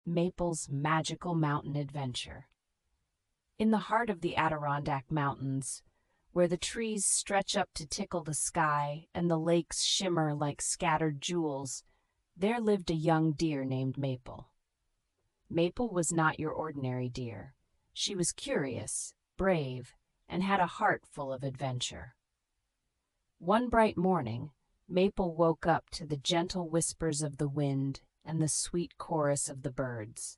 Maple's magical mountain adventure. In the heart of the Adirondack Mountains, where the trees stretch up to tickle the sky and the lakes shimmer like scattered jewels, there lived a young deer named Maple. Maple was not your ordinary deer. She was curious, brave, and had a heart full of adventure. One bright morning, Maple woke up to the gentle whispers of the wind and the sweet chorus of the birds.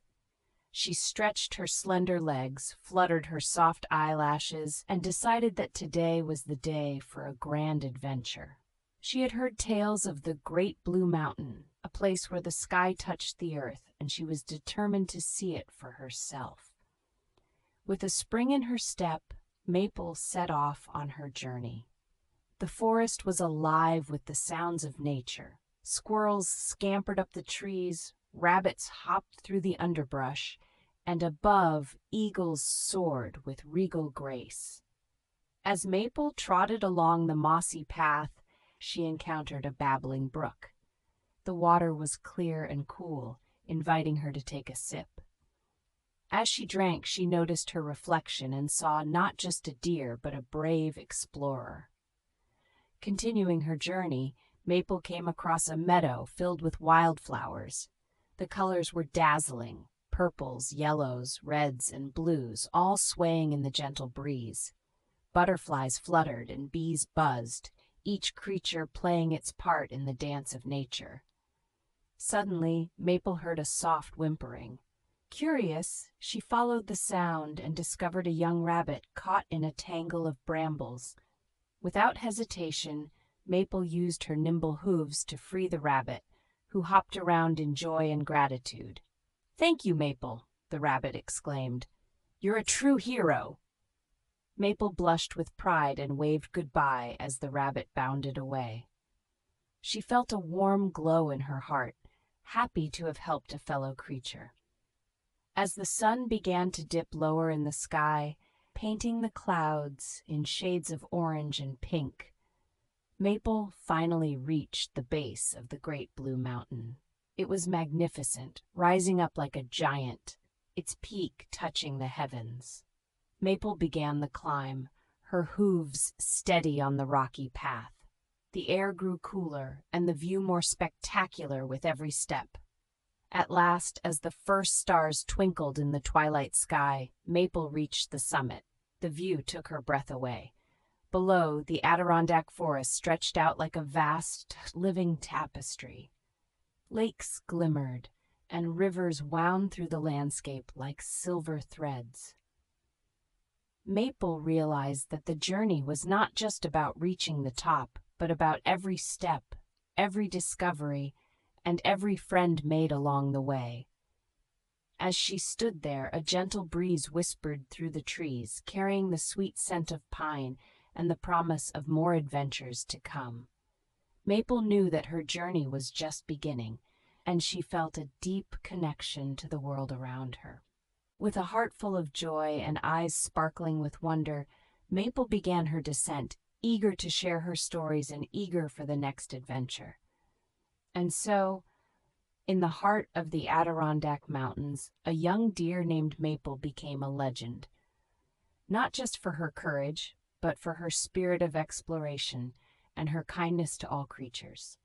She stretched her slender legs, fluttered her soft eyelashes, and decided that today was the day for a grand adventure. She had heard tales of the Great Blue Mountain, a place where the sky touched the earth, and she was determined to see it for herself. With a spring in her step, Maple set off on her journey. The forest was alive with the sounds of nature. Squirrels scampered up the trees, rabbits hopped through the underbrush, and above, eagles soared with regal grace. As Maple trotted along the mossy path, she encountered a babbling brook. The water was clear and cool, inviting her to take a sip. As she drank, she noticed her reflection and saw not just a deer, but a brave explorer. Continuing her journey, Maple came across a meadow filled with wildflowers. The colors were dazzling, purples, yellows, reds, and blues, all swaying in the gentle breeze. Butterflies fluttered and bees buzzed, each creature playing its part in the dance of nature. Suddenly, Maple heard a soft whimpering. Curious, she followed the sound and discovered a young rabbit caught in a tangle of brambles. Without hesitation, Maple used her nimble hooves to free the rabbit, who hopped around in joy and gratitude. "Thank you, Maple," the rabbit exclaimed. "You're a true hero." Maple blushed with pride and waved goodbye as the rabbit bounded away. She felt a warm glow in her heart, happy to have helped a fellow creature. As the sun began to dip lower in the sky, painting the clouds in shades of orange and pink, Maple finally reached the base of the Great Blue Mountain. It was magnificent, rising up like a giant, its peak touching the heavens. Maple began the climb, her hooves steady on the rocky path. The air grew cooler and the view more spectacular with every step. At last, as the first stars twinkled in the twilight sky, Maple reached the summit. The view took her breath away. Below, the Adirondack forest stretched out like a vast, living tapestry. Lakes glimmered, and rivers wound through the landscape like silver threads. Maple realized that the journey was not just about reaching the top, but about every step, every discovery, and every friend made along the way. As she stood there, a gentle breeze whispered through the trees, carrying the sweet scent of pine and the promise of more adventures to come. Maple knew that her journey was just beginning, and she felt a deep connection to the world around her. With a heart full of joy and eyes sparkling with wonder, Maple began her descent, eager to share her stories and eager for the next adventure. And so, in the heart of the Adirondack Mountains, a young deer named Maple became a legend. Not just for her courage, but for her spirit of exploration and her kindness to all creatures.